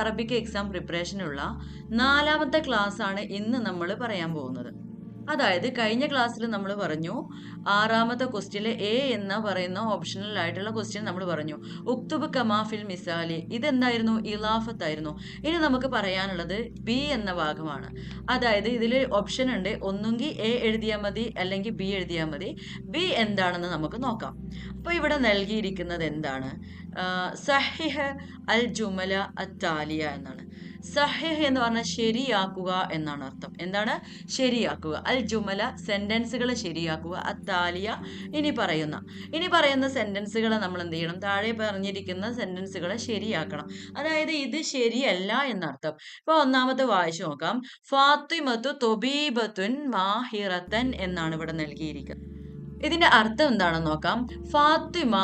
Arabic exam പ്രിപ്പറേഷനുള്ള 4ാമത്തെ class ആണ് ഇന്ന് നമ്മൾ പറയാൻ പോകുന്നത്. അതായത് കഴിഞ്ഞ ക്ലാസ്സിൽ നമ്മൾ പറഞ്ഞു 6ാമത്തെ ക്വസ്റ്റ്യനിൽ എ എന്ന് പറയുന്ന ഓപ്ഷണൽ ആയിട്ടുള്ള ക്വസ്റ്റ്യൻ നമ്മൾ പറഞ്ഞു ഉക്തുബ് കമാഫിൽ മിസാലി. ഇതെന്തായിരുന്നു? ഇലാഫത്തായിരുന്നു. ഇനി നമുക്ക് പറയാനുള്ളത് ബി എന്ന ഭാഗമാണ്. അതായത് ഇതിൽ ഓപ്ഷൻ ഉണ്ട്, ഒന്നുകിൽ എ എഴുതിയാൽ മതി അല്ലെങ്കിൽ ബി എഴുതിയാൽ മതി. ബി എന്താണെന്ന് നമുക്ക് നോക്കാം. അപ്പോൾ ഇവിടെ നൽകിയിരിക്കുന്നത് എന്താണ്? സഹിഹ് അൽ ജുമല അത്താലിയ എന്നാണ്. സഹിഹ് എന്ന് പറഞ്ഞാൽ ശരിയാക്കുക എന്നാണ് അർത്ഥം. എന്താണ്? ശരിയാക്കുക. അൽ ജുമല സെന്റൻസുകൾ ശരിയാക്കുക. അത്താലിയ ഇനി പറയുന്ന സെന്റൻസുകളെ നമ്മൾ എന്ത് ചെയ്യണം? താഴെ പറഞ്ഞിരിക്കുന്ന സെന്റൻസുകളെ ശരിയാക്കണം. അതായത് ഇത് ശരിയല്ല എന്നർത്ഥം. ഇപ്പൊ ഒന്നാമത്തെ വായിച്ചു നോക്കാം. ഫാത്തിമത്തു തൊബീബത്തുൻ മാഹിറത്തൻ എന്നാണ് ഇവിടെ നൽകിയിരിക്കുന്നത്. ഇതിന്റെ അർത്ഥം എന്താണെന്ന് നോക്കാം. ഫാത്തിമ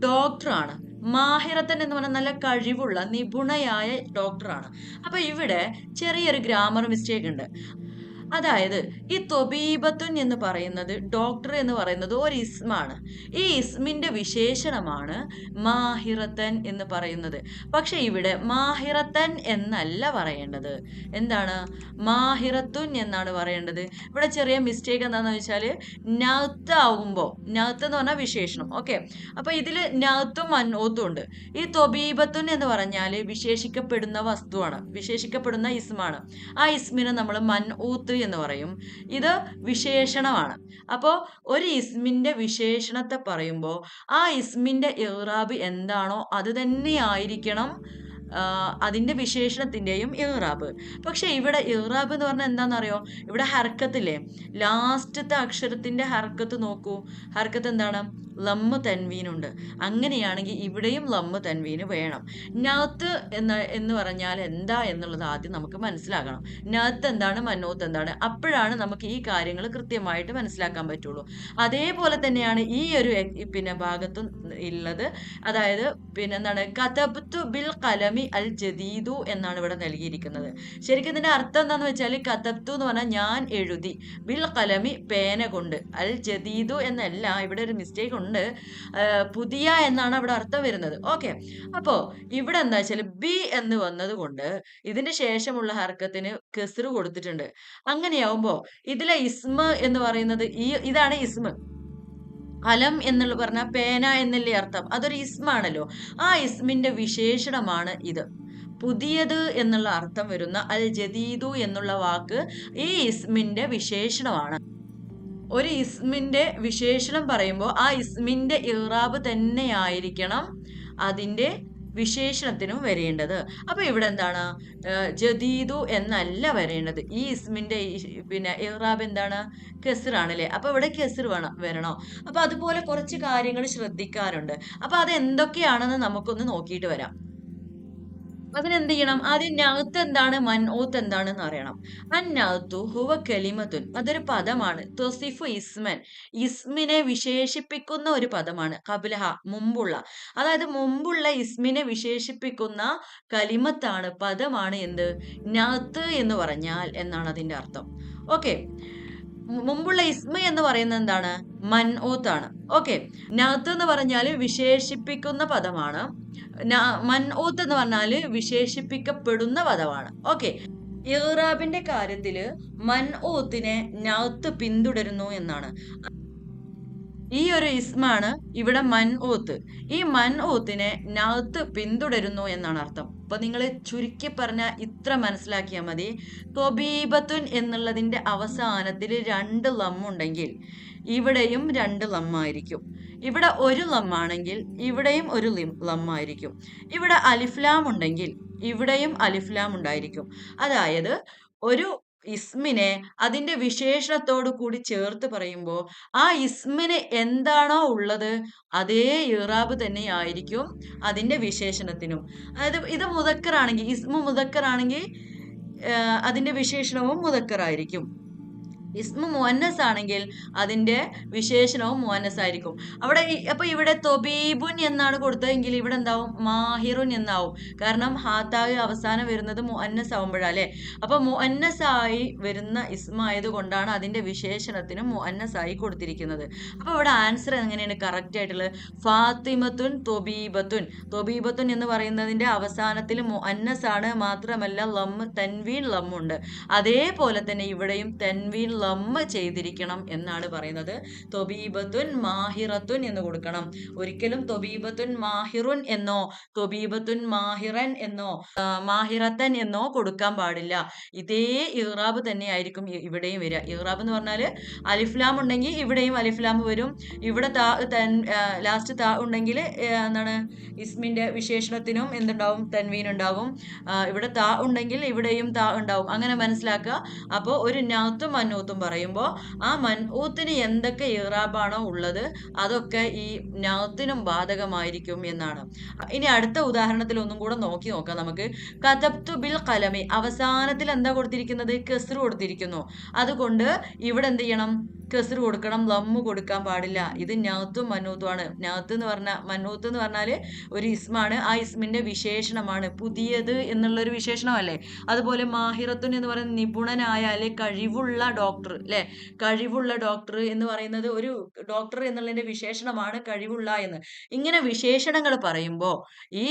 ഡോക്ടറാണ്. മാഹിറത്തൻ എന്ന് പറഞ്ഞാൽ നല്ല കഴിവുള്ള നിപുണയായ ഡോക്ടറാണ്. അപ്പൊ ഇവിടെ ചെറിയൊരു ഗ്രാമർ മിസ്റ്റേക്ക് ഉണ്ട്. അതായത് ഈ തൊബീബത്തുൻ എന്ന് പറയുന്നത്, ഡോക്ടർ എന്ന് പറയുന്നത് ഒരു ഇസ്മാണ്. ഈ ഇസ്മിന്റെ വിശേഷണമാണ് മാഹിറത്തൻ എന്ന് പറയുന്നത്. പക്ഷെ ഇവിടെ മാഹിറത്തൻ എന്നല്ല പറയേണ്ടത്. എന്താണ്? മാഹിറത്തുൻ എന്നാണ് പറയേണ്ടത്. ഇവിടെ ചെറിയ മിസ്റ്റേക്ക് എന്താണെന്ന് വെച്ചാൽ നൗത്ത് ആവുമ്പോൾ, നൗത്ത് എന്ന് പറഞ്ഞാൽ വിശേഷണം. ഓക്കെ, അപ്പൊ ഇതിൽ നൗത്തും മൻഊത്തും ഉണ്ട്. ഈ തൊബീബത്തുൻ എന്ന് പറഞ്ഞാൽ വിശേഷിക്കപ്പെടുന്ന വസ്തുവാണ്, വിശേഷിക്കപ്പെടുന്ന ഇസ്മാണ്. ആ ഇസ്മിനെ നമ്മൾ മൻഊത്ത് എന്ന് പറയും. ഇത് വിശേഷണമാണ്. അപ്പോൾ ഒരു ഇസ്മിന്റെ വിശേഷണത്തെ പറയുമ്പോൾ ആ ഇസ്മിന്റെ ഇറാബ് എന്താണോ അത് തന്നെ ആയിരിക്കണം അതിന്റെ വിശേഷണത്തിന്റെയും ഇറാബ്. പക്ഷെ ഇവിടെ ഇറാബ് എന്ന് പറഞ്ഞാൽ എന്താണെന്നറിയോ? ഇവിടെ ഹർക്കത്തില്ലേ, ലാസ്റ്റത്തെ അക്ഷരത്തിന്റെ ഹർക്കത്ത് നോക്കൂ. ഹർക്കത്ത് എന്താണ്? ലമ്മ് തൻവീനുണ്ട്. അങ്ങനെയാണെങ്കിൽ ഇവിടെയും ലമ്മ് തൻവീന് വേണം. നഅത്ത് എന്ന് പറഞ്ഞാൽ എന്താ എന്നുള്ളത് ആദ്യം നമുക്ക് മനസ്സിലാക്കണം. നഅത്ത് എന്താണ്, മന്നൂത്ത് എന്താണ്, അപ്പോഴാണ് നമുക്ക് ഈ കാര്യങ്ങൾ കൃത്യമായിട്ട് മനസ്സിലാക്കാൻ പറ്റുള്ളൂ. അതേപോലെ തന്നെയാണ് ഈ ഒരു ഭാഗത്തും ഉള്ളത്. അതായത് എന്താണ്? കതബ്തു ബിൽ ഖലമി അൽ ജദീദു എന്നാണ് ഇവിടെ നൽകിയിരിക്കുന്നത്. ശരിക്കും ഇതിന്റെ അർത്ഥം എന്താന്ന് വെച്ചാൽ കതബ്തു എന്ന് പറഞ്ഞാൽ ഞാൻ എഴുതി, ബിൽ ഖലമി പേന കൊണ്ട്, അൽ ജദീദു എന്നല്ല, ഇവിടെ ഒരു മിസ്റ്റേക്ക് ഉണ്ട്. പുതിയ എന്നാണ് അവിടെ അർത്ഥം വരുന്നത്. ഓക്കെ, അപ്പോ ഇവിടെ എന്താ വെച്ചാൽ ബി എന്ന് വന്നത് കൊണ്ട് ഇതിന്റെ ശേഷമുള്ള ഹർക്കത്തിന് കെസ്ർ കൊടുത്തിട്ടുണ്ട്. അങ്ങനെയാവുമ്പോ ഇതിലെ ഇസ്മ എന്ന് പറയുന്നത് ഇതാണ് ഇസ്മ. കലം എന്നുള്ള പറഞ്ഞ പേന എന്നല്ലേ അർത്ഥം? അതൊരു ഇസ്മാണല്ലോ. ആ ഇസ്മിന്റെ വിശേഷണമാണ് ഇത്. പുതിയത് എന്നുള്ള അർത്ഥം വരുന്ന അൽ ജദീദു എന്നുള്ള വാക്ക് ഈ ഇസ്മിന്റെ വിശേഷണമാണ്. ഒരു ഇസ്മിന്റെ വിശേഷണം പറയുമ്പോൾ ആ ഇസ്മിന്റെ ഇറാബ് തന്നെയായിരിക്കണം അതിന്റെ വിശേഷണത്തിനും വരേണ്ടത്. അപ്പൊ ഇവിടെ എന്താണ്? ജദീദു എന്നല്ല വരേണ്ടത്. ഈ ഇസ്മിന്റെ ഇറാബ് എന്താണ്? കെസ്റാണല്ലേ. അപ്പൊ ഇവിടെ കെസ്ർ വരണോ? അപ്പൊ അതുപോലെ കുറച്ച് കാര്യങ്ങൾ ശ്രദ്ധിക്കാറുണ്ട്. അപ്പൊ അത് എന്തൊക്കെയാണെന്ന് നമുക്കൊന്ന് നോക്കിയിട്ട് വരാം. അതിനെന്ത് ചെയ്യണം? ആദ്യം നഅത്ത് എന്താണ്, മൻഊത്ത് എന്താണെന്ന് അറിയണം. അന്നഅത്തു ഹുവ കലിമത്തുൻ, അതൊരു പദമാണ്. തുസിഫു ഇസ്മൻ, ഇസ്മിനെ വിശേഷിപ്പിക്കുന്ന ഒരു പദമാണ്. ഖബ്ലഹ, മുമ്പുള്ള, അതായത് മുമ്പുള്ള ഇസ്മിനെ വിശേഷിപ്പിക്കുന്ന കലിമത്താണ്, പദമാണ് എന്ത്? നഅത്ത് എന്ന് പറഞ്ഞാൽ എന്നാണ് അതിന്റെ അർത്ഥം. ഓക്കെ, മുമ്പുള്ള ഇസ്മ എന്ന് പറയുന്നത് എന്താണ്? മൻഊത്താണ്. ഓക്കെ, നഅത്ത് എന്ന് പറഞ്ഞാൽ വിശേഷിപ്പിക്കുന്ന പദമാണ്. മൻഊത്ത് എന്ന് പറഞ്ഞാൽ വിശേഷിപ്പിക്കപ്പെടുന്ന പദമാണ്. ഓക്കെ, ഇറാബിന്റെ കാര്യത്തില് മൻഊത്തിനെ നഅത്ത് പിന്തുടരുന്നു എന്നാണ്. ഈ ഒരു ഇസ്മാണ് ഇവിടെ മൻഊത്ത്. ഈ മൻഊത്തിനെ നഅത്ത് പിന്തുടരുന്നു എന്നാണ് അർത്ഥം. അപ്പൊ നിങ്ങൾ ചുരുക്കി പറഞ്ഞ ഇത്ര മനസ്സിലാക്കിയാൽ മതി. തൊബീബത്തുൻ എന്നുള്ളതിന്റെ അവസാനത്തിൽ 2 ലമ്മുണ്ടെങ്കിൽ ഇവിടെയും 2 ലമ്മായിരിക്കും. ഇവിടെ ഒരു ലമ്മാണെങ്കിൽ ഇവിടെയും ഒരു ലമ്മായിരിക്കും. ഇവിടെ അലിഫ്ലാം ഉണ്ടെങ്കിൽ ഇവിടെയും അലിഫ്ലാം ഉണ്ടായിരിക്കും. അതായത് ഒരു ഇസ്മിനെ അതിന്റെ വിശേഷണത്തോടു കൂടി ചേർത്ത് പറയുമ്പോൾ ആ ഇസ്മിന് എന്താണോ ഉള്ളത് അതേ ഇറാബ് തന്നെ ആയിരിക്കും അതിന്റെ വിശേഷണത്തിനും. അതായത് ഇത് മുദക്കറാണെങ്കിൽ, ഇസ്മു മുദക്കറാണെങ്കിൽ അതിന്റെ വിശേഷണവും മുദക്കറായിരിക്കും. ഇസ്മ മുഅന്നസ് ആണെങ്കിൽ അതിന്റെ വിശേഷണവും മുഅന്നസ് ആയിരിക്കും. അവിടെ അപ്പൊ ഇവിടെ തൊബീബുൻ എന്നാണ് കൊടുത്തതെങ്കിൽ ഇവിടെ എന്താവും? മാഹിറുൻ എന്നാവും. കാരണം ഹാത്താവ് അവസാനം വരുന്നത് മുഅന്നസ് ആവുമ്പോഴാ അല്ലെ. അപ്പൊ മുഅന്നസ് ആയി വരുന്ന ഇസ്മ ആയതുകൊണ്ടാണ് അതിന്റെ വിശേഷണത്തിന് മുഅന്നസ് ആയി കൊടുത്തിരിക്കുന്നത്. അപ്പൊ ഇവിടെ ആൻസർ എങ്ങനെയാണ് കറക്റ്റ് ആയിട്ടുള്ളത്? ഫാത്തിമത്തുൻ തൊബീബത്തുൻ. തൊബീബത്തുൻ എന്ന് പറയുന്നതിന്റെ അവസാനത്തിൽ മുഅന്നസ് ആണ്, മാത്രമല്ല തൻവീൻ ലമ്മുണ്ട്. അതേപോലെ തന്നെ ഇവിടെയും തൻവീൻ ലമ്മ് ചെയ്തിരിക്കണം എന്നാണ് പറയുന്നത്. തൊബീബത്തുൻ മാഹിറത്തുൻ എന്ന് കൊടുക്കണം. ഒരിക്കലും തൊബീബത്തുൻ മാഹിറുൻ എന്നോ തൊബീബത്തുൻ മാഹിറൻ എന്നോ മാഹിറത്തൻ എന്നോ കൊടുക്കാൻ പാടില്ല. ഇതേ ഇറാബ് തന്നെ ആയിരിക്കും ഇവിടെയും വരിക. ഇറാബ് എന്ന് പറഞ്ഞാൽ അലിഫ്ലാം ഉണ്ടെങ്കിൽ ഇവിടെയും അലിഫ്ലാം വരും. ഇവിടെ ലാസ്റ്റ് താ ഉണ്ടെങ്കിൽ എന്താണ്? ഇസ്മിന്റെ വിശേഷണത്തിനും എന്തുണ്ടാവും? തൻവീൻ ഉണ്ടാവും. ഇവിടെ താ ഉണ്ടെങ്കിൽ ഇവിടെയും താ ഉണ്ടാവും. അങ്ങനെ മനസ്സിലാക്കുക. അപ്പോൾ ഒരു നൗത്തും മന്നൂത്തും പറയുമ്പോൾ ആ മൻഊത്തിന് എന്തൊക്കെ ഇറാബാണോ ഉള്ളത് അതൊക്കെ ഈ നൗത്തിനും ബാധകമായിരിക്കും എന്നാണ്. ഇനി അടുത്ത ഉദാഹരണത്തിൽ ഒന്നും കൂടെ നോക്കാം നമുക്ക്. കതബ്തു ബിൽ ഖലമി, അവസാനത്തിൽ എന്താ കൊടുത്തിരിക്കുന്നത്? കസ്ർ കൊടുത്തിരിക്കുന്നു. അതുകൊണ്ട് ഇവിടെ എന്ത് ചെയ്യണം? കസ്ർ കൊടുക്കണം, ലമ്മ് കൊടുക്കാൻ പാടില്ല. ഇത് നൗത്തും മന്നൂത്തും ആണ്. നൗത്ത് എന്ന് പറഞ്ഞാൽ മന്നൂത്ത് എന്ന് പറഞ്ഞാൽ ഒരു ഇസ്മാണ്. ആ ഇസ്മിന്റെ വിശേഷണമാണ്. പുതിയത് എന്നുള്ളൊരു വിശേഷണമല്ലേ. അതുപോലെ മാഹിറത്തുൻ എന്ന് പറയുന്ന നിപുണനായ അല്ലെ കഴിവുള്ള ഡോക്ടർ അല്ലെ. കഴിവുള്ള ഡോക്ടർ എന്ന് പറയുന്നത് ഒരു ഡോക്ടർ എന്നുള്ളതിന്റെ വിശേഷണമാണ് കഴിവുള്ള എന്ന്. ഇങ്ങനെ വിശേഷണങ്ങൾ പറയുമ്പോൾ ഈ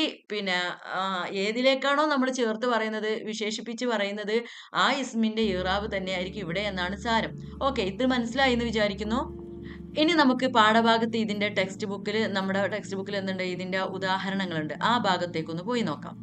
ഏതിലേക്കാണോ നമ്മൾ ചേർത്ത് പറയുന്നത്, വിശേഷിപ്പിച്ച് പറയുന്നത്, ആ ഇസ്മിന്റെ ഇറാബ് തന്നെയായിരിക്കും ഇവിടെ എന്നാണ് സാരം. ഓക്കെ, ഇത് മനസ്സിലായി എന്ന് വിചാരിക്കുന്നു. ഇനി നമുക്ക് പാഠഭാഗത്ത് ഇതിന്റെ നമ്മുടെ ടെക്സ്റ്റ് ബുക്കിൽ എന്തുണ്ട്? ഇതിന്റെ ഉദാഹരണങ്ങളുണ്ട്. ആ ഭാഗത്തേക്കൊന്ന് പോയി നോക്കാം.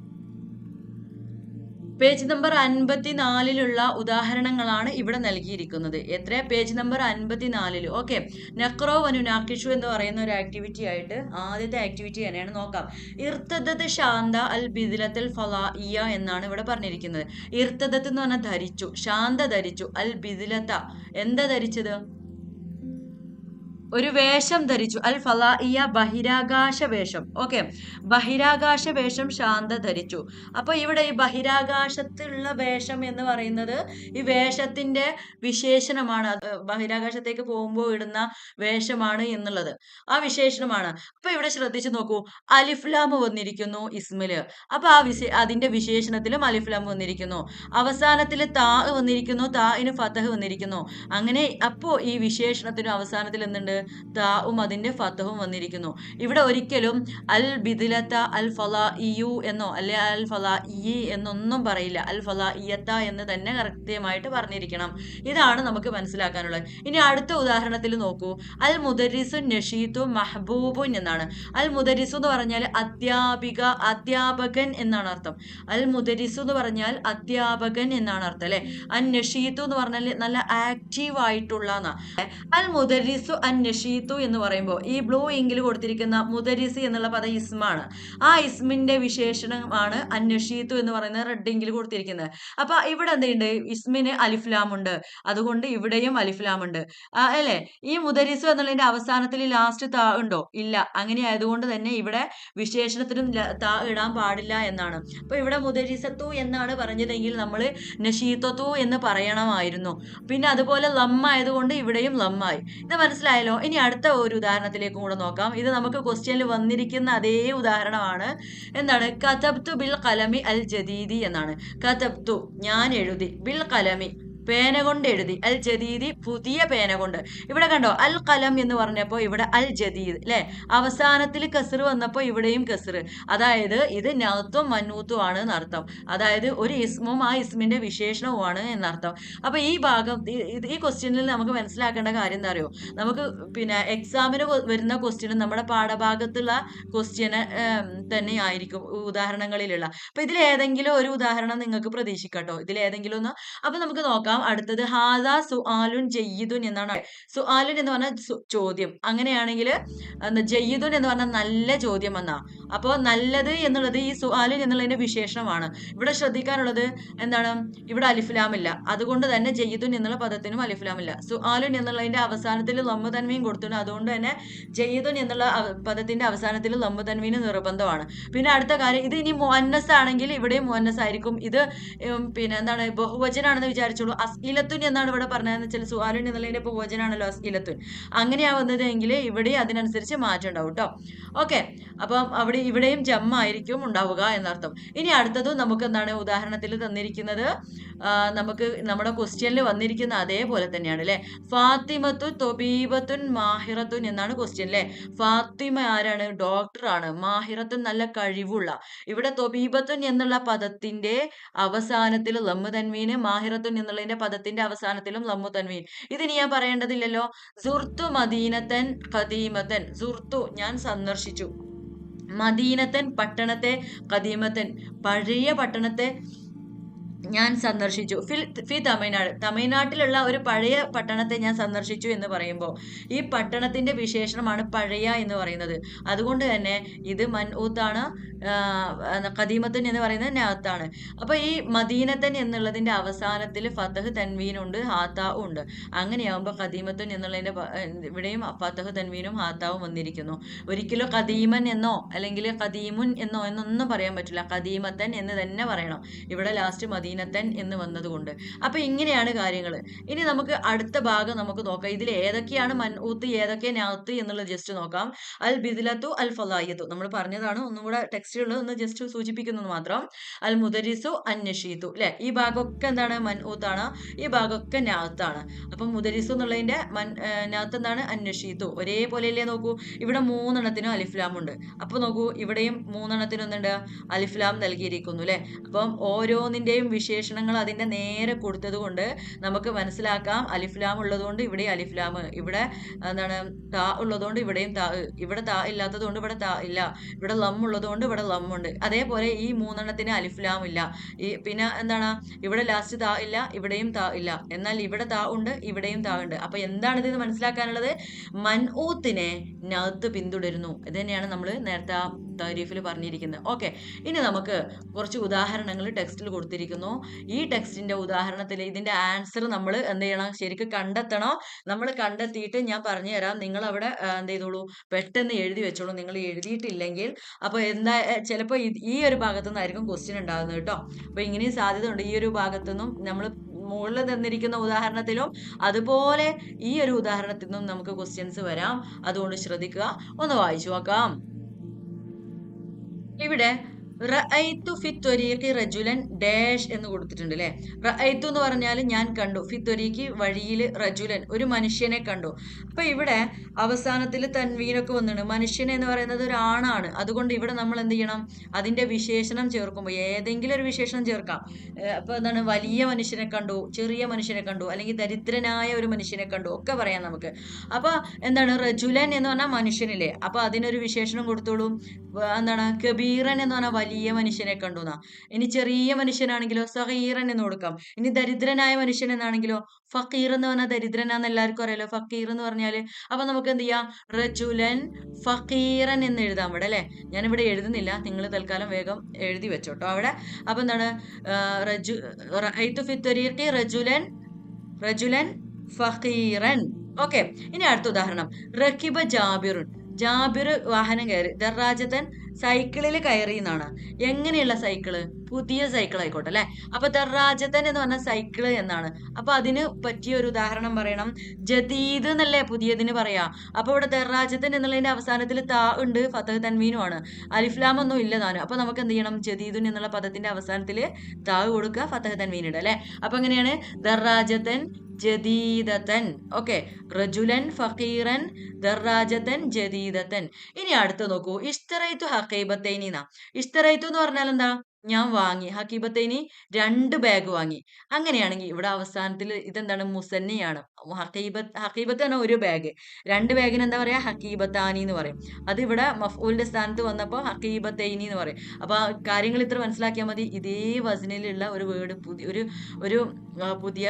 പേജ് നമ്പർ 54 ഉദാഹരണങ്ങളാണ് ഇവിടെ നൽകിയിരിക്കുന്നത്. എത്ര? Page number 54. ഓക്കെ, നഖ്റോ വനുനാക്കിഷു എന്ന് പറയുന്ന ഒരു ആക്ടിവിറ്റി ആയിട്ട് ആദ്യത്തെ ആക്ടിവിറ്റി തന്നെയാണ്. നോക്കാം. ഇർത്തദത്ത് ശാന്ത അൽ ബിദിലത്തൽ ഫലാഇയ എന്നാണ് ഇവിടെ പറഞ്ഞിരിക്കുന്നത്. ഇർത്തദത്ത് എന്ന് പറഞ്ഞാൽ ധരിച്ചു, ശാന്ത ധരിച്ചു. അൽ ബിദിലത്ത എന്താ ധരിച്ചത്? ഒരു വേഷം ധരിച്ചു. അൽ ഫലാഇയ ബഹിരാകാശ വേഷം. ഓക്കെ, ബഹിരാകാശ വേഷം ശാന്ത ധരിച്ചു. അപ്പൊ ഇവിടെ ഈ ബഹിരാകാശത്തുള്ള വേഷം എന്ന് പറയുന്നത് ഈ വേഷത്തിന്റെ വിശേഷണമാണ്. ബഹിരാകാശത്തേക്ക് പോകുമ്പോൾ ഇടുന്ന വേഷമാണ് എന്നുള്ളത് ആ വിശേഷണമാണ്. അപ്പൊ ഇവിടെ ശ്രദ്ധിച്ചു നോക്കൂ, അലിഫ്ലാം വന്നിരിക്കുന്നു ഇസ്മില്. അപ്പൊ അതിന്റെ വിശേഷണത്തിലും അലിഫ്ലാം വന്നിരിക്കുന്നു. അവസാനത്തിൽ താ വന്നിരിക്കുന്നു, താഇന് ഫതഹ് വന്നിരിക്കുന്നു. അങ്ങനെ അപ്പോ ഈ വിശേഷണത്തിനും അവസാനത്തിൽ എന്തുണ്ട്? താവും അതിന്റെ ഫതഹും വന്നിരിക്കുന്നു. ഇവിടെ ഒരിക്കലും അൽ ബിദിലത്ത അൽ ഫലാഇയു എന്നോ അല്ലെ അൽ ഫലാഇ എന്നൊന്നും പറയില്ല. അൽ ഫലാഇയത്ത എന്ന് തന്നെ കൃത്യമായിട്ട് പറഞ്ഞിരിക്കണം. ഇതാണ് നമുക്ക് മനസ്സിലാക്കാനുള്ളത്. ഇനി അടുത്ത ഉദാഹരണത്തിൽ നോക്കൂ. അൽ മുദരിസു നഷീതു മഹബൂബുൻ എന്നാണ്. അൽ മുദരിസു എന്ന് പറഞ്ഞാൽ അധ്യാപകൻ എന്നാണ് അർത്ഥം. അൽ മുദരിസു എന്ന് പറഞ്ഞാൽ അധ്യാപകൻ എന്നാണ് അർത്ഥം അല്ലെ. അൻ നഷീതു എന്ന് പറഞ്ഞാൽ നല്ല ആക്റ്റീവ് ആയിട്ടുള്ള. അൽ മുദരിസു അൻ നഷീതു എന്ന് പറയുമ്പോൾ ഈ ബ്ലൂ ഇങ്കിൽ കൊടുത്തിരിക്കുന്ന മുദരിസ് എന്നുള്ള പദം ഇസ്മാണ്. ആ ഇസ്മിന്റെ വിശേഷണമാണ് അന്നഷീതു എന്ന് പറയുന്നത് റെഡ് ഇങ്കിൽ കൊടുത്തിരിക്കുന്നത്. അപ്പൊ ഇവിടെ എന്തുണ്ട്? ഇസ്മിന് അലിഫ്ലാം ഉണ്ട്. അതുകൊണ്ട് ഇവിടെയും അലിഫ്ലാം ഉണ്ട് അല്ലെ. ഈ മുദരിസു എന്നുള്ളതിന്റെ അവസാനത്തിൽ ലാസ്റ്റ് താ ഉണ്ടോ? ഇല്ല. അങ്ങനെ ആയതുകൊണ്ട് തന്നെ ഇവിടെ വിശേഷണത്തിനും താ ഇടാൻ പാടില്ല എന്നാണ്. അപ്പൊ ഇവിടെ മുദരിസത്തു എന്നാണ് പറഞ്ഞതെങ്കിൽ നമ്മൾ നഷീത്തു എന്ന് പറയണമായിരുന്നു. പിന്നെ അതുപോലെ ലമ്മായതുകൊണ്ട് ഇവിടെയും ലമ്മായി. ഇത് മനസ്സിലായല്ലോ. ഇനി അടുത്ത ഒരു ഉദാഹരണത്തിലേക്കും കൂടെ നോക്കാം. ഇത് നമുക്ക് ക്വസ്റ്റ്യനിൽ വന്നിരിക്കുന്ന അതേ ഉദാഹരണമാണ്. എന്താണ്? കതബ്തു ബിൽ ഖലമി അൽ ജദീദി എന്നാണ്. കതബ്തു ഞാൻ എഴുതി, ബിൽ ഖലമി പേന കൊണ്ട് എഴുതി, അൽ ജദീദി പുതിയ പേന കൊണ്ട്. ഇവിടെ കണ്ടോ അൽ ഖലം എന്ന് പറഞ്ഞപ്പോൾ ഇവിടെ അൽ ജദീദ് അല്ലെ. അവസാനത്തിൽ കസ്ർ വന്നപ്പോൾ ഇവിടെയും കസ്ർ. അതായത് ഇത് നൗത്തും മന്നൂത്തും ആണ് എന്നർത്ഥം. അതായത് ഒരു ഇസ്മും ആ ഇസ്മിന്റെ വിശേഷണവുമാണ് എന്നർത്ഥം. അപ്പൊ ഈ ഭാഗം ഈ ക്വസ്റ്റ്യനിൽ നമുക്ക് മനസ്സിലാക്കേണ്ട കാര്യം എന്താ അറിയോ? നമുക്ക് എക്സാമിന് വരുന്ന ക്വസ്റ്റ്യനും നമ്മുടെ പാഠഭാഗത്തുള്ള ക്വസ്റ്റ്യന് തന്നെ ആയിരിക്കും ഉദാഹരണങ്ങളിലുള്ള. അപ്പൊ ഇതിലേതെങ്കിലും ഒരു ഉദാഹരണം നിങ്ങൾക്ക് പ്രതീക്ഷിക്കട്ടോ, ഇതിലേതെങ്കിലും ഒന്ന്. അപ്പൊ നമുക്ക് നോക്കാം. അടുത്തത് ഹാദ സുആലുൻ ജയ്യിദുൻ എന്നാണ്. സുആലുൻ എന്ന് പറഞ്ഞാൽ ചോദ്യം. അങ്ങനെയാണെങ്കിൽ ജയ്യിദുൻ എന്ന് പറഞ്ഞാൽ നല്ല ചോദ്യം എന്നാ. അപ്പോൾ നല്ലത് എന്നുള്ളത് ഈ സുആലുൻ എന്നുള്ളതിന്റെ വിശേഷണമാണ്. ഇവിടെ ശ്രദ്ധിക്കാനുള്ളത് എന്താണ്? ഇവിടെ അലിഫ്ലാമില്ല. അതുകൊണ്ട് തന്നെ ജയ്യിദുൻ എന്നുള്ള പദത്തിനും അലിഫ്ലാമില്ല. സുആലുൻ എന്നുള്ളതിന്റെ അവസാനത്തിൽ ലമ്മ് തൻവീൻ കൊടുത്തിട്ടുണ്ട്. അതുകൊണ്ട് തന്നെ ജയ്യിദുൻ എന്നുള്ള പദത്തിന്റെ അവസാനത്തിൽ ലമ്മ് തൻവീൻ നിർബന്ധമാണ്. പിന്നെ അടുത്ത കാര്യം, ഇത് ഇനി മുഅന്നസ് ആണെങ്കിൽ ഇവിടെയും മുഅന്നസ് ആയിരിക്കും. ഇത് എന്താണ്? ബഹുവചനാണെന്ന് വിചാരിച്ചോളൂ. അസ്ഇലത്തുൻ എന്നാണ് ഇവിടെ പറഞ്ഞതെന്ന് വെച്ചാൽ സുആലുൻ എന്നുള്ളതിന്റെ ബഹുവചനാണല്ലോ അസ്ഇലത്തുൻ. അങ്ങനെയാ വന്നതെങ്കിൽ ഇവിടെ അതിനനുസരിച്ച് മാറ്റം ഉണ്ടാവും കേട്ടോ. ഓക്കെ, അപ്പം ഇവിടെയും ജമ്മായിരിക്കും ഉണ്ടാവുക എന്നർത്ഥം. ഇനി അടുത്തതും നമുക്ക് എന്താണ് ഉദാഹരണത്തിൽ തന്നിരിക്കുന്നത്, നമുക്ക് നമ്മുടെ ക്വസ്റ്റ്യനിൽ വന്നിരിക്കുന്ന അതേപോലെ തന്നെയാണ് അല്ലെ. ഫാത്തിമത്തു തൊബീബത്തുൻ മാഹിറത്തുൻ എന്നാണ് ക്വസ്റ്റ്യൻ അല്ലെ. ഫാത്തിമ ആരാണ്? ഡോക്ടറാണ്. മാഹിറത്തുൻ നല്ല കഴിവുള്ള. ഇവിടെ തൊബീബത്തുൻ എന്നുള്ള പദത്തിന്റെ അവസാനത്തിൽ ലമ്മു തൻവീന്, മാഹിറത്തുൻ എന്നുള്ളതിന്റെ പദത്തിന്റെ അവസാനത്തിലും ലമ്മു തൻവീൻ. ഇതിന് ഞാൻ പറയേണ്ടതില്ലല്ലോ. സുർത്തു മദീനത്തൻ ഖദീമത്തൻ. സുർത്തു ഞാൻ സന്ദർശിച്ചു. മദീനത്തൻ പട്ടണത്തെ, ഖദീമത്തൻ പഴയ പട്ടണത്തെ ഞാൻ സന്ദർശിച്ചു. ഫി തമിഴ്നാട്, തമിഴ്നാട്ടിലുള്ള ഒരു പഴയ പട്ടണത്തെ ഞാൻ സന്ദർശിച്ചു എന്ന് പറയുമ്പോൾ ഈ പട്ടണത്തിന്റെ വിശേഷണമാണ് പഴയ എന്ന് പറയുന്നത്. അതുകൊണ്ട് തന്നെ ഇത് മൻഊത്താണ്, ഖദീമത്തൻ എന്ന് പറയുന്നത് നഅത്താണ്. അപ്പൊ ഈ മദീനത്തൻ എന്നുള്ളതിന്റെ അവസാനത്തിൽ ഫതഹ് തൻവീനുണ്ട്, ഹാത്താവും ഉണ്ട്. അങ്ങനെയാവുമ്പോൾ ഖദീമത്തൻ എന്നുള്ളതിന്റെ ഇവിടെയും ഫതഹ് തൻവീനും ഹാത്താവും വന്നിരിക്കുന്നു. ഒരിക്കലും ഖദീമൻ എന്നോ അല്ലെങ്കിൽ ഖദീമുൻ എന്നൊന്നും പറയാൻ പറ്റില്ല. ഖദീമത്തൻ എന്ന് തന്നെ പറയണം. ഇവിടെ ലാസ്റ്റ് മദീനത്തൻ എന്ന് വന്നതുകൊണ്ട്. അപ്പൊ ഇങ്ങനെയാണ് കാര്യങ്ങൾ. ഇനി നമുക്ക് അടുത്ത ഭാഗം നമുക്ക് നോക്കാം. ഇതിൽ ഏതൊക്കെയാണ് മൻഊത്ത്, ഏതൊക്കെ നഅത്ത് എന്നുള്ളത് ജസ്റ്റ് നോക്കാം. അൽ ബിദ്ലത്തു അൽ ഫലായത്തു നമ്മൾ പറഞ്ഞതാണ്, ഒന്നും കൂടെ ടെക്സ്റ്റിലുള്ളത് ഒന്ന് ജസ്റ്റ് സൂചിപ്പിക്കുന്നത് മാത്രം. അൽ മുദരിസു അന്നഷീത്തു അല്ലെ. ഈ ഭാഗമൊക്കെ എന്താണ്? മൻഊത്താണ്. ഈ ഭാഗമൊക്കെ നഅത്താണ്. അപ്പം മുദരിസു എന്നുള്ളതിന്റെ നഅത്ത് എന്താണ്? അന്നഷീത്തു. ഒരേപോലെയല്ലേ? നോക്കൂ, ഇവിടെ 3 എണ്ണത്തിനും അലിഫ്ലാം ഉണ്ട്. അപ്പൊ നോക്കൂ, ഇവിടെയും 3 എണ്ണത്തിനും എന്തുണ്ട്? അലിഫ്ലാം നൽകിയിരിക്കുന്നു അല്ലെ. അപ്പം ഓരോന്നിന്റെയും വിശേഷണങ്ങൾ അതിന്റെ നേരെ കൊടുത്തത് കൊണ്ട് നമുക്ക് മനസ്സിലാക്കാം. അലിഫ്ലാം ഉള്ളതുകൊണ്ട് ഇവിടെ അലിഫ്ലാം, ഇവിടെ എന്താണ് താ ഉള്ളതുകൊണ്ട് ഇവിടെയും താ, ഇവിടെ താ ഇല്ലാത്തത് കൊണ്ട് ഇവിടെ താ ഇല്ല, ഇവിടെ ലം ഉള്ളതുകൊണ്ട് ഇവിടെ ലം ഉണ്ട്. അതേപോലെ ഈ 3 എണ്ണത്തിന് അലിഫ്ലാം ഇല്ല. പിന്നെ എന്താണ്? ഇവിടെ ലാസ്റ്റ് താ ഇല്ല, ഇവിടെയും താ ഇല്ല. എന്നാൽ ഇവിടെ താ ഉണ്ട്, ഇവിടെയും താ ഉണ്ട്. അപ്പൊ എന്താണ് ഇത് മനസ്സിലാക്കാനുള്ളത്? മൻഊത്തിനെ നഅത്ത് പിന്തുടരുന്നു. ഇത് തന്നെയാണ് നമ്മൾ നേരത്തെ ആ താരീഫിൽ പറഞ്ഞിരിക്കുന്നത്. ഓക്കെ, ഇനി നമുക്ക് കുറച്ച് ഉദാഹരണങ്ങൾ ടെക്സ്റ്റിൽ കൊടുത്തിരിക്കുന്നു. ഈ ടെക്സ്റ്റിന്റെ ഉദാഹരണത്തിൽ ഇതിന്റെ ആൻസർ നമ്മൾ എന്ത് ചെയ്യണം? ശരിക്കും കണ്ടെത്തണം. നമ്മൾ കണ്ടെത്തിയിട്ട് ഞാൻ പറഞ്ഞു തരാം. നിങ്ങൾ അവിടെ എന്ത് ചെയ്തോളൂ, പെട്ടെന്ന് എഴുതി വെച്ചോളൂ. നിങ്ങൾ എഴുതിയിട്ടില്ലെങ്കിൽ അപ്പൊ എന്താ ചിലപ്പോൾ ഈ ഒരു ഭാഗത്തു നിന്നായിരിക്കും ക്വസ്റ്റ്യൻ ഉണ്ടാകുന്നത് കേട്ടോ. അപ്പൊ ഇങ്ങനെയും സാധ്യത ഉണ്ട്. ഈ ഒരു ഭാഗത്തു നിന്നും നമ്മൾ മുകളിൽ തന്നിരിക്കുന്ന ഉദാഹരണത്തിലും അതുപോലെ ഈ ഒരു ഉദാഹരണത്തിൽ നിന്നും നമുക്ക് ക്വസ്റ്റ്യൻസ് വരാം. അതുകൊണ്ട് ശ്രദ്ധിക്കുക. ഒന്ന് വായിച്ചു നോക്കാം. ഇവിടെ റഅയ്തു ഫി ത്വരീഖി റജുലൻ ഡാഷ് എന്ന് കൊടുത്തിട്ടുണ്ട് അല്ലെ. റഅയ്തു എന്ന് പറഞ്ഞാൽ ഞാൻ കണ്ടു, ഫി ത്വരീഖി വഴിയിൽ റജുലൻ ഒരു മനുഷ്യനെ കണ്ടു. അപ്പൊ ഇവിടെ അവസാനത്തിൽ തൻവീനൊക്കെ വന്നിട്ടുണ്ട്. മനുഷ്യൻ എന്ന് പറയുന്നത് ഒരു ആണാണ്. അതുകൊണ്ട് ഇവിടെ നമ്മൾ എന്ത് ചെയ്യണം? അതിന്റെ വിശേഷണം ചേർക്കുമ്പോൾ ഏതെങ്കിലും ഒരു വിശേഷണം ചേർക്കാം. അപ്പൊ എന്താണ്? വലിയ മനുഷ്യനെ കണ്ടു, ചെറിയ മനുഷ്യനെ കണ്ടു, അല്ലെങ്കിൽ ദരിദ്രനായ ഒരു മനുഷ്യനെ കണ്ടു ഒക്കെ പറയാം നമുക്ക്. അപ്പൊ എന്താണ്? റജുലൻ എന്ന് പറഞ്ഞാൽ മനുഷ്യനില്ലേ. അപ്പൊ അതിനൊരു വിശേഷണം കൊടുത്തോളൂ. എന്താണ്? കബീറൻ എന്ന് പറഞ്ഞാൽ വലിയ മനുഷ്യനെ കണ്ടുന്നാ. ഇനി ചെറിയ മനുഷ്യനാണെങ്കിലോ സഗീറൻ എന്ന് കൊടുക്കാം. ഇനി ദരിദ്രനായ മനുഷ്യൻ എന്നാണെങ്കിലോ ഫക്കീർ എന്ന് പറഞ്ഞാൽ ദരിദ്രനാന്ന് എല്ലാവർക്കും അറിയാലോ, ഫക്കീർ എന്ന് പറഞ്ഞാല്. അപ്പൊ നമുക്ക് എന്ത് ചെയ്യാം? റജുലൻ ഫക്കീറൻ എന്ന് എഴുതാം ഇവിടെ അല്ലെ. ഞാനിവിടെ എഴുതുന്നില്ല, നിങ്ങൾ തൽക്കാലം വേഗം എഴുതി വെച്ചോട്ടോ അവിടെ. അപ്പൊ എന്താണ്? റഅയ്തു ഫി ത്വരീഖി റജുലൻ ഫക്കീറൻ. ഓക്കെ, ഇനി അടുത്ത ഉദാഹരണം. റകിബ ജാബിറുൻ. ജാബിർ വാഹനം കയറി. ദർറാജത്തൻ സൈക്കിളിൽ കയറി എന്നാണ്. എങ്ങനെയുള്ള സൈക്കിള്? പുതിയ സൈക്കിൾ ആയിക്കോട്ടെ അല്ലെ. അപ്പൊ ദർറാജത്തൻ എന്ന് പറഞ്ഞ സൈക്കിള് എന്നാണ്. അപ്പൊ അതിന് പറ്റിയ ഒരു ഉദാഹരണം പറയണം. ജദീദ് എന്നല്ലേ പുതിയതിന് പറയാ. അപ്പൊ ഇവിടെ ദർറാജത്തൻ എന്നുള്ളതിന്റെ അവസാനത്തിൽ താ ഉണ്ട്, ഫതഹ് തൻവീനുമാണ്, അലിഫ്ലാം ഒന്നും ഇല്ല താനും. അപ്പൊ നമുക്ക് എന്ത് ചെയ്യണം? ജദീദുൻ എന്നുള്ള പദത്തിന്റെ അവസാനത്തിൽ താ കൊടുക്കുക, ഫതഹ് തൻവീൻ ഇടുക അല്ലെ. അപ്പൊ എങ്ങനെയാണ്? ദർറാജത്തൻ ജദീദത്തൻ. ഓക്കെ, റജുലൻ ഫഖീറൻ ദർറാജത്തൻ ജദീദത്തൻ. ഇനി അടുത്ത് നോക്കൂ. ഇഷ്തറൈതു ഹഖീബത്തൈനി എന്നാ. ഇഷ്തറൈതു എന്ന് പറഞ്ഞാൽ എന്താ? ഞാൻ വാങ്ങി. ഹക്കീബത്തൈനി 2 ബാഗ് വാങ്ങി. അങ്ങനെയാണെങ്കിൽ ഇവിടെ അവസാനത്തിൽ ഇതെന്താണ്? മുസന്നയാണ്. ഹക്കീബത്ത് പറഞ്ഞാൽ ഒരു ബാഗ്. 2 ബാഗിന് എന്താ പറയാ? ഹക്കീബത്താനി എന്ന് പറയും. അത് ഇവിടെ മഫ്ഊലിന്റെ സ്ഥാനത്ത് വന്നപ്പോൾ ഹക്കീബത്തൈനി എന്ന് പറയും. അപ്പൊ കാര്യങ്ങൾ ഇത്ര മനസ്സിലാക്കിയാൽ മതി. ഇതേ വസനിലുള്ള ഒരു വേർഡ് ഒരു പുതിയ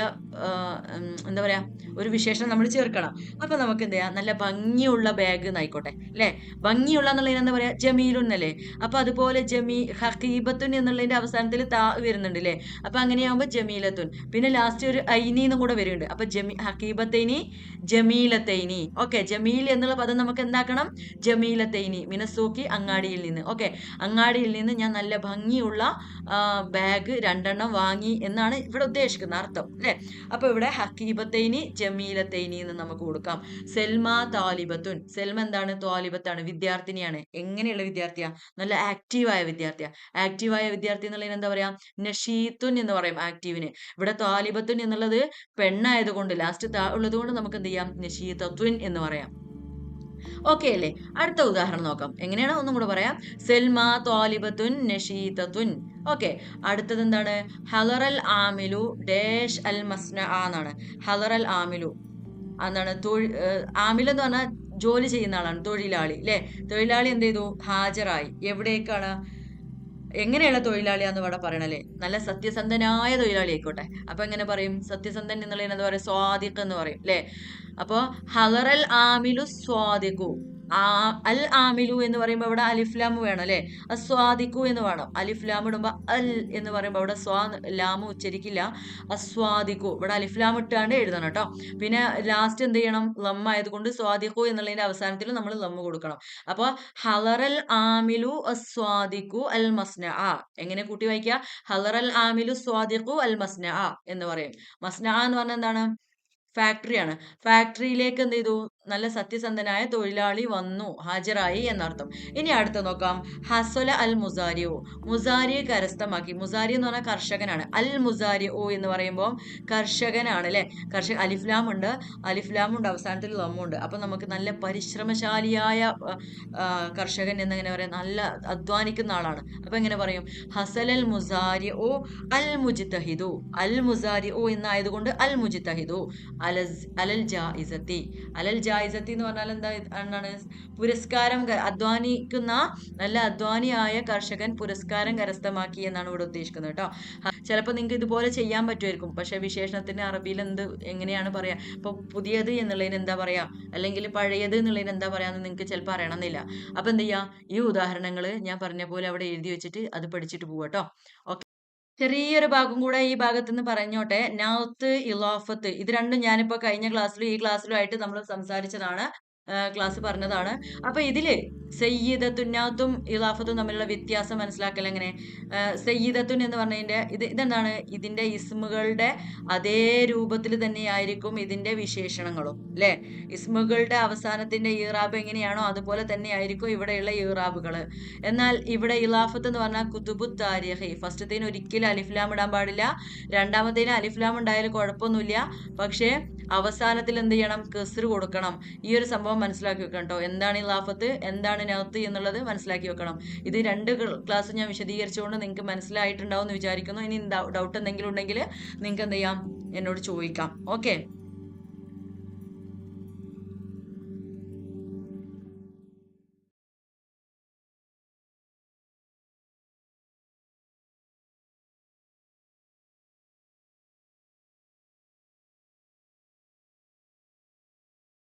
എന്താ പറയാ ഒരു വിശേഷണം നമ്മൾ ചേർക്കണം. അപ്പൊ നമുക്ക് എന്ത് ചെയ്യാം? നല്ല ഭംഗിയുള്ള ബാഗ് എന്നായിക്കോട്ടെ അല്ലെ. ഭംഗിയുള്ള എന്നുള്ളതിന് എന്താ പറയാ? ജമീലുൻ അല്ലേ. അപ്പൊ അതുപോലെ ഹക്കീബത്തുൻ എന്നുള്ളതിന്റെ അവസാനത്തിൽ താ വരുന്നുണ്ട് അല്ലേ. അപ്പൊ അങ്ങനെയാകുമ്പോ ജമീലത്തുൻ. പിന്നെ ലാസ്റ്റ് ഒരു ഐനി എന്നും കൂടെ വരുന്നുണ്ട്. അപ്പൊ ഹക്കീബത്തൈനി ജമീലത്തൈനി. ഓക്കെ, ജമീൽ എന്നുള്ള പദം നമുക്ക് എന്താക്കണം? ജമീലത്തൈനി മിനസൂക്കി അങ്ങാടിയിൽ നിന്ന്. ഓക്കെ, അങ്ങാടിയിൽ നിന്ന് ഞാൻ നല്ല ഭംഗിയുള്ള ബാഗ് 2 വാങ്ങി എന്നാണ് ഇവിടെ ഉദ്ദേശിക്കുന്ന അർത്ഥം അല്ലേ. അപ്പൊ ഇവിടെ ഹക്കീബത്തൈനി ജമീലത്തൈനി എന്ന് നമുക്ക് കൊടുക്കാം. സെൽമ താലിബത്തുൻ. സെൽമ എന്താണ്? താലിബത്താണ്, വിദ്യാർത്ഥിനിയാണ്. എങ്ങനെയുള്ള വിദ്യാർത്ഥിയാ? നല്ല ആക്റ്റീവായ വിദ്യാർത്ഥിയാ. ആക്റ്റീവായ വിദ്യാർത്ഥി എന്നുള്ളതിന് എന്താ പറയാ? നഷീത്തുൻ എന്ന് പറയും ആക്റ്റീവിന്. ഇവിടെ താലിബത്തുൻ എന്നുള്ളത് പെണ്ണായതുകൊണ്ട് ലാസ്റ്റ് ഉള്ളത് കൊണ്ട് നമുക്ക് എന്ത് ചെയ്യാം? നഷീതത്തുൻ എന്ന് പറയാം. ഓക്കെ അല്ലേ? അടുത്ത ഉദാഹരണം നോക്കാം. എങ്ങനെയാണ് ഒന്നും കൂടെ പറയാം. സെൽമ ത്വാലിബത്തുൻ നഷീതത്തുൻ. ഓക്കെ, അടുത്തത് എന്താണ്? ഹലറൽ ആമിലു ഡാഷ് അൽ മസ്ന എന്നാണ്. ഹലറൽ ആമിലു എന്താണ്? ആമിൽ എന്ന് പറഞ്ഞാൽ ജോലി ചെയ്യുന്ന ആളാണ്, തൊഴിലാളി അല്ലെ. തൊഴിലാളി എന്ത് ചെയ്തു? ഹാജരായി. എവിടേക്കാണ്? എങ്ങനെയുള്ള തൊഴിലാളിയാന്ന് ഇവിടെ പറയണല്ലേ? നല്ല സത്യസന്ധനായ തൊഴിലാളി ആയിക്കോട്ടെ. അപ്പൊ എങ്ങനെ പറയും? സത്യസന്ധൻ എന്നുള്ളതിന് എന്താ പറയുക? സ്വാദിഖ് എന്ന് പറയും അല്ലെ. അപ്പൊ ഹലറൽ ആമിലു സ്വാദിഖു. അൽ ആമിലു എന്ന് പറയുമ്പോൾ ഇവിടെ അലിഫ്ലാമ് വേണം അല്ലെ. അസ്വാദിഖു എന്ന് വേണം. അലിഫ്ലാം ഇടുമ്പോ അൽ എന്ന് പറയുമ്പോൾ അവിടെ ലാമ് ഉച്ചരിക്കില്ല. അസ്വാദിഖു ഇവിടെ അലിഫ്ലാം ഇട്ടാണ്ട് എഴുതണം കേട്ടോ. പിന്നെ ലാസ്റ്റ് എന്ത് ചെയ്യണം? ലം ആയതുകൊണ്ട് സ്വാദിഖു എന്നുള്ളതിന്റെ അവസാനത്തിൽ നമ്മൾ ലം കൊടുക്കണം. അപ്പൊ ഹലറൽ ആമിലു അസ്വാദിഖു അൽ മസ്ന. എങ്ങനെ കൂട്ടി വായിക്കുക? ഹലറൽ ആമിലു സ്വാദിഖു അൽ മസ്ന എന്ന് പറയും. മസ്ന എന്ന് പറഞ്ഞാൽ എന്താണ്? ഫാക്ടറിയാണ്. ഫാക്ടറിയിലേക്ക് എന്ത് ചെയ്തു? നല്ല സത്യസന്ധനായ തൊഴിലാളി വന്നു, ഹാജരായി എന്നർത്ഥം. ഇനി അടുത്ത നോക്കാം. ഹസല അൽ മുസാരിയോ. മുസാരിയെ കരസ്ഥമാക്കി. മുസാരി എന്ന് പറഞ്ഞാൽ കർഷകനാണ്. അൽ മുസാരിയോ എന്ന് പറയുമ്പോൾ കർഷകനാണ് അല്ലെ. അലിഫ്ലാം ഉണ്ട്, അവസാനത്തിൽ ലമ്മുണ്ട്. അപ്പൊ നമുക്ക് നല്ല പരിശ്രമശാലിയായ കർഷകൻ എന്നങ്ങനെ പറയാം. നല്ല അധ്വാനിക്കുന്ന ആളാണ്. അപ്പൊ എങ്ങനെ പറയും? ഹസൽ അൽ മുസാരിയോ അൽ മുജ്തഹിദു. അൽ മുസാരിയോ എന്നായതുകൊണ്ട് അൽ മുജ്തഹിദു. അലൽ ജായിസത്തി. അലൽ ജായിസത്തി എന്ന് പറഞ്ഞാൽ എന്താണ്? പുരസ്കാരം. അധ്വാനിക്കുന്ന നല്ല അധ്വാനിയായ കർഷകൻ പുരസ്കാരം കരസ്ഥമാക്കി എന്നാണ് ഇവിടെ ഉദ്ദേശിക്കുന്നത് കേട്ടോ. ചിലപ്പോൾ നിങ്ങൾക്ക് ഇതുപോലെ ചെയ്യാൻ പറ്റുമായിരിക്കും. പക്ഷെ വിശേഷണത്തിന് അറബിയിൽ എങ്ങനെയാണ് പറയാ? ഇപ്പൊ പുതിയത് എന്നുള്ളതിന് എന്താ പറയാ, അല്ലെങ്കിൽ പഴയത് എന്നുള്ളതിന് എന്താ പറയാന്ന് നിങ്ങൾക്ക് ചിലപ്പോൾ അറിയണമെന്നില്ല. അപ്പൊ എന്ത് ചെയ്യാ? ഈ ഉദാഹരണങ്ങൾ ഞാൻ പറഞ്ഞ പോലെ അവിടെ എഴുതി വെച്ചിട്ട് അത് പഠിച്ചിട്ട് പോവാട്ടോ. ഓക്കെ, ചെറിയൊരു ഭാഗം കൂടെ ഈ ഭാഗത്ത് നിന്ന് പറഞ്ഞോട്ടെ. നൗത്ത് ഇലാഫത്ത് ഇത് രണ്ടും ഞാനിപ്പോ കഴിഞ്ഞ ക്ലാസ്സിലും ഈ ക്ലാസ്സിലും ആയിട്ട് നമ്മൾ സംസാരിച്ചതാണ്, ക്ലാസ് പറഞ്ഞതാണ്. അപ്പൊ ഇതില് സയ്യിദത്തുൻ നൗത്തും ഇലാഫത്തും തമ്മിലുള്ള വ്യത്യാസം മനസ്സിലാക്കൽ എങ്ങനെ? സയ്യിദത്തുൻ എന്ന് പറഞ്ഞതിന്റെ ഇതെന്താണ്? ഇതിന്റെ ഇസ്മുകളുടെ അതേ രൂപത്തിൽ തന്നെയായിരിക്കും ഇതിന്റെ വിശേഷണങ്ങളും അല്ലെ. ഇസ്മുകളുടെ അവസാനത്തിന്റെ ഈറാബ് എങ്ങനെയാണോ അതുപോലെ തന്നെ ആയിരിക്കും ഇവിടെയുള്ള ഈറാബുകൾ. എന്നാൽ ഇവിടെ ഇലാഫത്ത് എന്ന് പറഞ്ഞാൽ കുതുബു താരിഖി. ഫസ്റ്റത്തേന് ഒരിക്കലും അലിഫ്ലാം ഇടാൻ പാടില്ല. രണ്ടാമത്തേന് അലിഫ്ലാം ഉണ്ടായാലും കുഴപ്പമൊന്നുമില്ല. പക്ഷേ അവസാനത്തിൽ എന്ത് ചെയ്യണം? കസ്ർ കൊടുക്കണം. ഈ ഒരു സംഭവം മനസ്സിലാക്കി വെക്കണം കേട്ടോ. എന്താണ് ഇലാഫത്ത്, എന്താണ് നൗത്ത് എന്നുള്ളത് മനസ്സിലാക്കി വെക്കണം. ഇത് 2 ക്ലാസ് ഞാൻ വിശദീകരിച്ചുകൊണ്ട് നിങ്ങൾക്ക് മനസ്സിലായിട്ടുണ്ടാവും എന്ന് വിചാരിക്കുന്നു. ഇനി ഡൗട്ട് എന്തെങ്കിലും ഉണ്ടെങ്കിൽ നിങ്ങൾക്ക് എന്ത് ചെയ്യാം? എന്നോട് ചോദിക്കാം. ഓക്കെ.